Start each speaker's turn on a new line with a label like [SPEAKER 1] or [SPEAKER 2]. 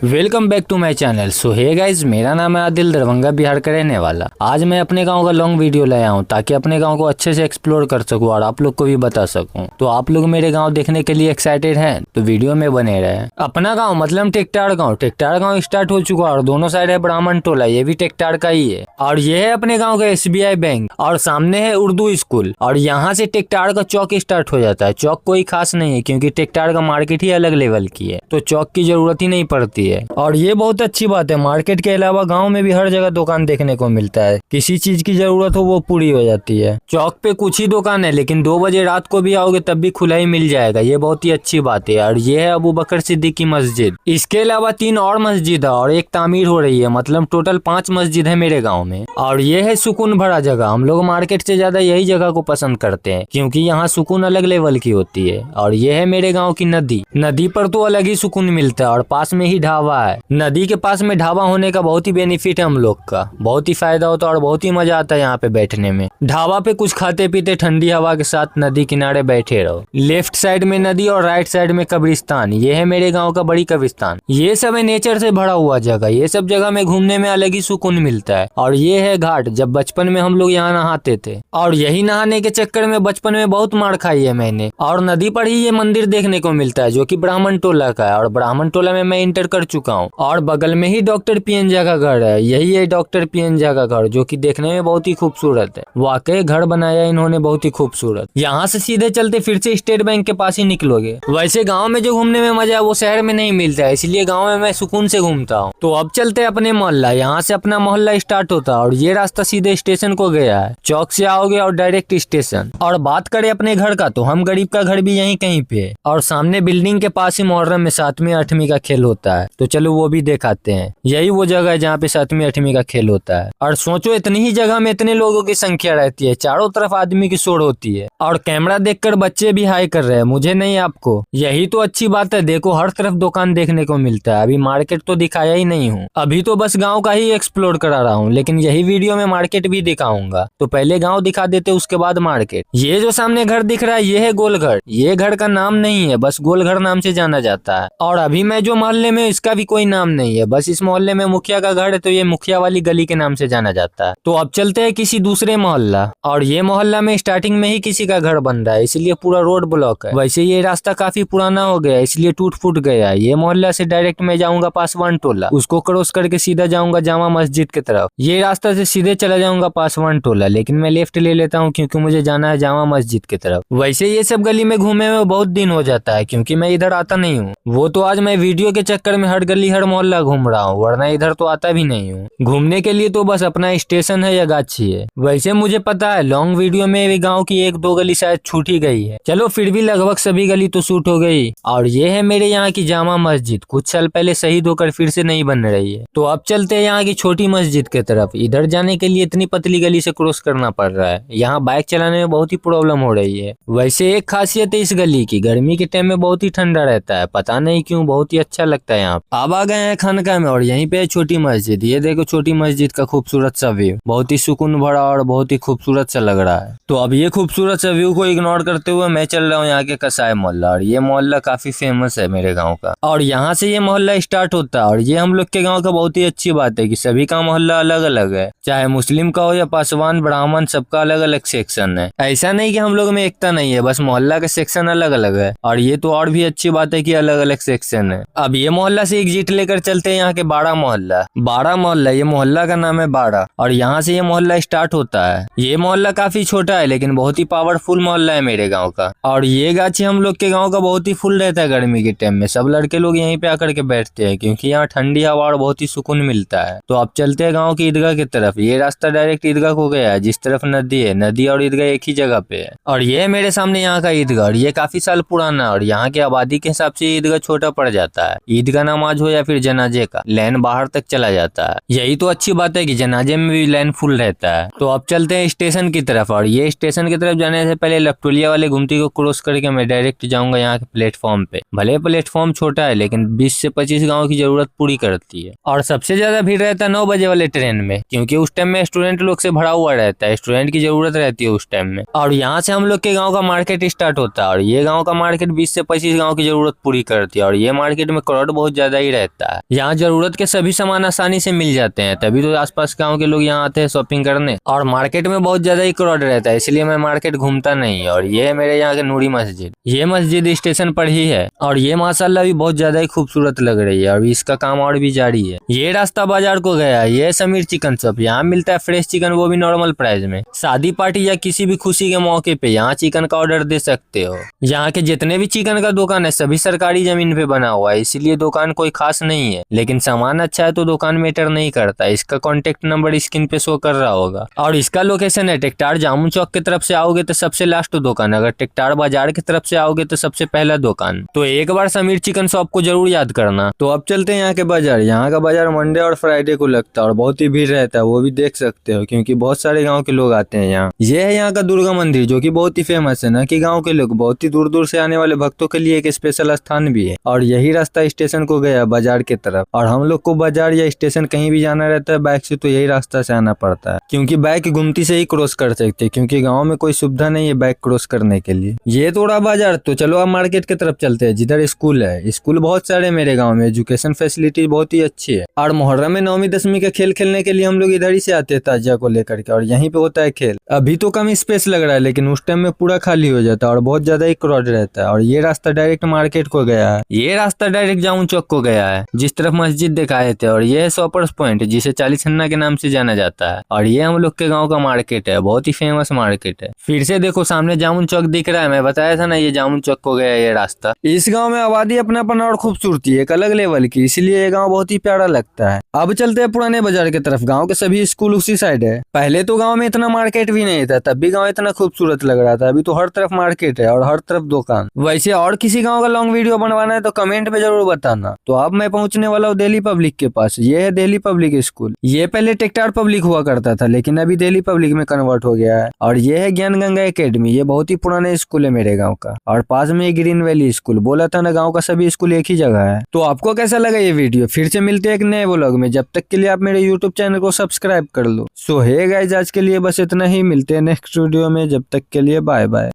[SPEAKER 1] Welcome back to my channel. So hey guys, मेरा नाम है आदिल, दरभंगा बिहार का रहने वाला। आज मैं अपने गांव का लॉन्ग वीडियो लाया हूं ताकि अपने गांव को अच्छे से एक्सप्लोर कर सकूं और आप लोग को भी बता सकूं। तो आप लोग मेरे गांव देखने के लिए एक्साइटेड हैं तो वीडियो में बने रहे। अपना गांव मतलब टेकटाड़ गांव स्टार्ट हो चुका और दोनों साइड है ब्राह्मण टोला, ये भी टेकटाड़ का ही है। और ये है अपने गाँव का SBI बैंक और सामने है उर्दू स्कूल। और यहाँ से टेकटाड़ का चौक स्टार्ट हो जाता है। चौक कोई खास नहीं है क्योंकि टेकटाड़ का मार्केट ही अलग लेवल की है, तो चौक की जरूरत ही नहीं पड़ती है। और ये बहुत अच्छी बात है, मार्केट के अलावा गांव में भी हर जगह दुकान देखने को मिलता है। किसी चीज की जरूरत हो वो पूरी हो जाती है। चौक पे कुछ ही दुकान है लेकिन 2 बजे रात को भी आओगे तब भी खुला ही मिल जाएगा, ये बहुत ही अच्छी बात है। और ये है अबू बकर सिद्दीक की मस्जिद। इसके अलावा 3 और मस्जिद है और एक तामीर हो रही है, मतलब टोटल 5 मस्जिद है मेरे गाँव में। और ये है सुकून भरा जगह। हम लोग मार्केट से ज्यादा यही जगह को पसंद करते हैं क्योंकि यहाँ सुकून अलग लेवल की होती है। और ये है मेरे गाँव की नदी पर तो अलग ही सुकून मिलता है और पास में ही ढाबा है। नदी के पास में ढाबा होने का बहुत ही बेनिफिट है हम लोग का, बहुत ही फायदा होता है और बहुत ही मजा आता है यहाँ पे बैठने में। ढाबा पे कुछ खाते पीते ठंडी हवा के साथ नदी किनारे बैठे रहो। लेफ्ट साइड में नदी और राइट साइड में कब्रिस्तान। ये है मेरे गाँव का बड़ी कब्रिस्तान। ये सब है नेचर से भरा हुआ जगह। ये सब जगह में घूमने में अलग ही सुकून मिलता है। और ये है घाट, जब बचपन में हम लोग यहाँ नहाते थे और यही नहाने के चक्कर में बचपन में बहुत मार खाई है मैंने। और नदी पर ही ये मंदिर देखने को मिलता है जो की ब्राह्मण टोला का है और ब्राह्मण टोला में मैं इंटर कर चुका हूँ। और बगल में ही डॉक्टर PN झा का घर है। यही है डॉक्टर PN झा का घर जो कि देखने में बहुत ही खूबसूरत है। वाकई घर बनाया इन्होंने बहुत ही खूबसूरत। यहाँ से सीधे चलते फिर से स्टेट बैंक के पास ही निकलोगे। वैसे गांव में जो घूमने में मजा है वो शहर में नहीं मिलता है, इसलिए गांव में मैं सुकून से घूमता हूँ। तो अब चलते अपने मोहल्ला। यहाँ से अपना मोहल्ला स्टार्ट होता है और ये रास्ता सीधे स्टेशन को गया है। चौक से आओगे और डायरेक्ट स्टेशन। और बात करें अपने घर का तो हम गरीब का घर भी यहीं कहीं पे है। और सामने बिल्डिंग के पास ही मुहर्रम में 7वीं 8वीं का खेल होता है, तो चलो वो भी दिखाते हैं। यही वो जगह है जहाँ पे 7वीं 8वीं का खेल होता है। और सोचो इतनी ही जगह में इतने लोगों की संख्या रहती है, चारों तरफ आदमी की शोर होती है। और कैमरा देखकर बच्चे भी हाई कर रहे हैं, मुझे नहीं आपको। यही तो अच्छी बात है, देखो हर तरफ दुकान देखने को मिलता है। अभी मार्केट तो दिखाया ही नहीं हूँ, अभी तो बस गाँव का ही एक्सप्लोर करा रहा हूँ, लेकिन यही वीडियो में मार्केट भी दिखाऊंगा। तो पहले गाँव दिखा देते उसके बाद मार्केट। ये जो सामने घर दिख रहा है ये है गोलघर। ये घर का नाम नहीं है, बस गोलघर नाम से जाना जाता है। और अभी मैं जो मोहल्ले में इसका भी कोई नाम नहीं है, बस इस मोहल्ले में मुखिया का घर है तो ये मुखिया वाली गली के नाम से जाना जाता है। तो अब चलते हैं किसी दूसरे मोहल्ला। और ये मोहल्ला में स्टार्टिंग में ही किसी का घर बन रहा है, इसलिए पूरा रोड ब्लॉक है। वैसे ये रास्ता काफी पुराना हो गया है इसलिए टूट फूट गया है। ये मोहल्ला से डायरेक्ट मैं जाऊंगा पासवान टोला, उसको क्रॉस करके सीधा जाऊंगा जामा मस्जिद की तरफ। ये रास्ता से सीधे चला जाऊंगा पासवान टोला, लेकिन मैं लेफ्ट ले लेता हूँ क्योंकि मुझे जाना है जामा मस्जिद की तरफ। वैसे ये सब गली में घूमे में बहुत दिन हो जाता है क्योंकि मैं इधर आता नहीं हूँ। वो तो आज मैं वीडियो के चक्कर में हर गली हर मोहल्ला घूम रहा हूँ, वरना इधर तो आता भी नहीं हूँ। घूमने के लिए तो बस अपना स्टेशन है या गाछी है। वैसे मुझे पता है लॉन्ग वीडियो में भी गांव की 1-2 गली शायद छूट ही गई है, चलो फिर भी लगभग सभी गली तो शूट हो गई। और ये है मेरे यहाँ की जामा मस्जिद, कुछ साल पहले शहीद होकर फिर से नहीं बन रही है। तो अब चलते हैं यहाँ की छोटी मस्जिद की तरफ। इधर जाने के लिए इतनी पतली गली से क्रॉस करना पड़ रहा है, यहाँ बाइक चलाने में बहुत ही प्रॉब्लम हो रही है। वैसे एक खासियत है इस गली की, गर्मी के टाइम में बहुत ही ठंडा रहता है, पता नहीं क्यों बहुत ही अच्छा लगता है यहाँ। अब आ गए हैं खानका में और यहीं पे है छोटी मस्जिद। ये देखो छोटी मस्जिद का खूबसूरत सा व्यू, बहुत ही सुकून भरा और बहुत ही खूबसूरत सा लग रहा है। तो अब ये खूबसूरत सा व्यू को इग्नोर करते हुए मैं चल रहा हूँ यहाँ के कसाई मोहल्ला। और ये मोहल्ला काफी फेमस है मेरे गाँव का और यहाँ से ये मोहल्ला स्टार्ट होता है। और ये हम लोग के गाँव का बहुत ही अच्छी बात है कि सभी का मोहल्ला अलग अलग है, चाहे मुस्लिम का हो या पासवान ब्राह्मण, सबका अलग अलग सेक्शन है। ऐसा नहीं कि हम लोग में एकता नहीं है, बस मोहल्ला का सेक्शन अलग अलग है। और ये तो और भी अच्छी बात है कि अलग अलग सेक्शन है। अब ये मोहल्ला से एग्जिट लेकर चलते हैं यहाँ के बाड़ा मोहल्ला। ये मोहल्ला का नाम है बाड़ा और यहाँ से ये मोहल्ला स्टार्ट होता है। ये मोहल्ला काफी छोटा है लेकिन बहुत ही पावरफुल मोहल्ला है मेरे गाँव का। और ये गाछी हम लोग के गाँव का बहुत ही फुल रहता है गर्मी के टाइम में, सब लड़के लोग यहीं पे आकर के बैठते हैं क्योंकि यहाँ ठंडी हवा और बहुत ही सुकून मिलता है। तो अब चलते हैं गाँव की ईदगाह की तरफ। ये रास्ता डायरेक्ट ईदगाह को गया है, जिस तरफ नदी है, नदी और ईदगाह एक ही जगह पे है। और ये मेरे सामने यहाँ का ईदगाह, ये काफी साल पुराना और यहाँ की आबादी के हिसाब से ईदगाह छोटा पड़ जाता है। ईदगाह नमाज हो या फिर जनाजे का, लाइन बाहर तक चला जाता है। यही तो अच्छी बात है कि जनाजे में भी लाइन फुल रहता है। तो अब चलते हैं स्टेशन की तरफ। और ये स्टेशन की तरफ जाने से पहले लपटोलिया वाले गुमती को क्रॉस करके मैं डायरेक्ट जाऊंगा यहाँ के प्लेटफॉर्म पे। भले प्लेटफॉर्म छोटा है लेकिन 20 से 25 गाँव की जरूरत पूरी करती है। और सबसे ज्यादा भीड़ रहता है 9 बजे वाले ट्रेन में क्योंकि उस टाइम में स्टूडेंट लोग से भरा हुआ रहता है, स्टूडेंट की जरूरत रहती है उस टाइम में। और यहाँ से हम लोग के गाँव का मार्केट स्टार्ट होता है और ये गाँव का मार्केट 20 से 25 गाँव की जरूरत पूरी करती है। और ये मार्केट में क्राउड बहुत ज्यादा ज्यादा ही रहता है। यहाँ जरूरत के सभी सामान आसानी से मिल जाते हैं, तभी तो आसपास गाँव के लोग यहाँ आते हैं शॉपिंग करने। और मार्केट में बहुत ज्यादा ही क्राउड रहता है, इसलिए मैं मार्केट घूमता नहीं। और ये है मेरे यहाँ के नूरी मस्जिद। ये मस्जिद स्टेशन पर ही है और ये माशाल्लाह भी बहुत ज्यादा ही खूबसूरत लग रही है और इसका काम और भी जारी है। ये रास्ता बाजार को गया है, ये समीर चिकन शॉप। यहाँ मिलता है फ्रेश चिकन, वो भी नॉर्मल प्राइस में। शादी पार्टी या किसी भी खुशी के मौके पे यहाँ चिकन का ऑर्डर दे सकते हो। यहाँ के जितने भी चिकन का दुकान है सभी सरकारी जमीन पे बना हुआ है, इसीलिए दुकान कोई खास नहीं है, लेकिन सामान अच्छा है तो दुकान मैटर नहीं करता। इसका कॉन्टेक्ट नंबर स्क्रीन पे शो कर रहा होगा। और इसका लोकेशन है टेक्टार जामुन चौक की तरफ से आओगे तो सबसे लास्ट दुकान, अगर टेक्टार बाजार की तरफ से आओगे तो सबसे पहला दुकान। तो एक बार समीर चिकन शॉप को जरूर याद करना। तो अब चलते हैं यहाँ के बाजार। यहाँ का बाजार मंडे और फ्राइडे को लगता है और बहुत ही भीड़ रहता है, वो भी देख सकते हो, क्योंकि बहुत सारे गाँव के लोग आते हैं यहाँ। ये है यहाँ का दुर्गा मंदिर, जो की बहुत ही फेमस है, न कि गाँव के लोग, बहुत ही दूर दूर से आने वाले भक्तों के लिए एक स्पेशल स्थान भी है। और यही रास्ता स्टेशन को गया बाजार की तरफ। और हम लोग को बाजार या स्टेशन कहीं भी जाना रहता है बाइक से तो यही रास्ता से आना पड़ता है, क्योंकि बाइक गुमती से ही क्रॉस कर सकते हैं, क्योंकि गाँव में कोई सुविधा नहीं है बाइक क्रॉस करने के लिए। ये थोड़ा बाजार। तो चलो अब मार्केट की तरफ चलते हैं, जिधर स्कूल है। स्कूल बहुत सारे मेरे गाँव में, एजुकेशन फैसिलिटी बहुत ही अच्छी है। और मुहर्रम में 9वीं 10वीं का खेल खेलने के लिए हम लोग इधर ही से आते हैं ताजिया को लेकर के, और यहीं पे होता है खेल। अभी तो कम स्पेस लग रहा है, लेकिन उस टाइम में पूरा खाली हो जाता है और बहुत ज्यादा ही क्राउड रहता है। और ये रास्ता डायरेक्ट मार्केट को गया है, ये रास्ता डायरेक्ट जामुन चौक को गया है, जिस तरफ मस्जिद दिखाए थे। और ये है शॉपर्स पॉइंट, जिसे 40 अन्ना के नाम से जाना जाता है। और ये हम लोग के गाँव का मार्केट है, बहुत ही फेमस मार्केट है। फिर से देखो सामने जामुन चौक दिख रहा है, मैं बताया था ना ये जामुन चौक को गया ये रास्ता। इस गांव में आबादी अपनापन और खूबसूरती एक अलग लेवल की, इसलिए ये गांव बहुत ही प्यारा लगता है। अब चलते हैं पुराने बाजार की तरफ। गांव के सभी स्कूल उसी साइड है। पहले तो गांव में इतना मार्केट भी नहीं था, तब भी गांव इतना खूबसूरत लग रहा था। अभी तो हर तरफ मार्केट है और हर तरफ दुकान। वैसे और किसी गाँव का लॉन्ग वीडियो बनवाना है तो कमेंट में जरूर बताना। तो अब मैं पहुंचने वाला हूँ दिल्ली पब्लिक के पास। ये है दिल्ली पब्लिक स्कूल। ये पहले टेक्टार पब्लिक हुआ करता था, लेकिन अभी दिल्ली पब्लिक में कन्वर्ट हो गया है। और ये है ज्ञान गंगा एकेडमी। ये बहुत ही पुराना स्कूल है मेरे गाँव का। और पास में ग्रीन वैली स्कूल। बोला था ना गाँव का सभी स्कूल एक ही जगह है। तो आपको कैसा लगा ये वीडियो? फिर से मिलते हैं एक नए व्लॉग में, जब तक के लिए आप मेरे यूट्यूब चैनल को सब्सक्राइब कर लो। सो हे गाइस, आज के लिए बस इतना ही। मिलते हैं नेक्स्ट वीडियो में, जब तक के लिए बाय बाय।